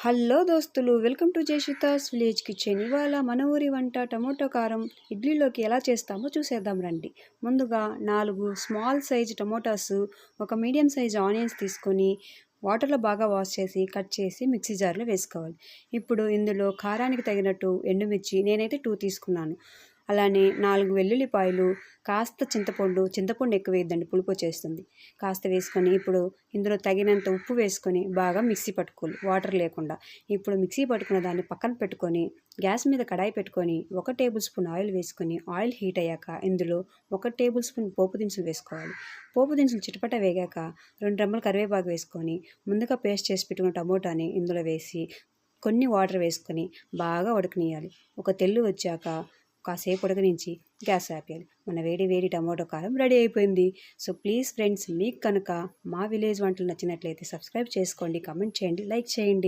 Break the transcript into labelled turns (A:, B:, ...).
A: Hello దోస్తులు, welcome to జయశ్రీతాస్ village kitchen. ఇవాళ మన ఊరి వంట టమోటో కారం ఇడ్లీలోకి ఎలా చేస్తామో చూసేద్దాం రండి. ముందుగా 4 స్మాల్ సైజ్ టమోటాస్, ఒక మీడియం సైజ్ ఆనియన్స్ తీసుకొని వాటర్లో బాగా వాష్ చేసి కట్ చేసి మిక్సీ జార్లో వేసుకోవాలి. ఇప్పుడు ఇందులో కారానికి తగినట్టు ఎండుమిర్చి నేనైతే 2 తీసుకున్నాను. అలానే 4 వెల్లుల్లిపాయలు, కాస్త చింతపండు ఎక్కువ వేయద్దండి, పులుపు వచ్చేస్తుంది. కాస్త వేసుకొని ఇప్పుడు ఇందులో తగినంత ఉప్పు వేసుకొని బాగా మిక్సీ పట్టుకోవాలి, వాటర్ లేకుండా. ఇప్పుడు మిక్సీ పట్టుకున్న దాన్ని పక్కన పెట్టుకొని గ్యాస్ మీద కడాయి పెట్టుకొని 1 టేబుల్ స్పూన్ ఆయిల్ వేసుకొని ఆయిల్ హీట్ అయ్యాక ఇందులో 1 టేబుల్ స్పూన్ పోపు దినుసులు వేసుకోవాలి. పోపు దినుసులు చిటపట వేగాక 2 రెమ్మలు కరివేపాకు వేసుకొని ముందుగా పేస్ట్ చేసి పెట్టుకున్న టమోటాని ఇందులో వేసి కొన్ని వాటర్ వేసుకొని బాగా ఉడకనియాలి. ఒక తెల్లు వచ్చాక కాసేపు ఉడకనించి గ్యాస్ ఆపేయాలి. మన వేడి వేడి టమోటో కారం రెడీ అయిపోయింది. సో ప్లీజ్ ఫ్రెండ్స్, మీకు కనుక మా విలేజ్ వంటలు నచ్చినట్లయితే సబ్స్క్రైబ్ చేసుకోండి, కామెంట్ చేయండి, లైక్ చేయండి.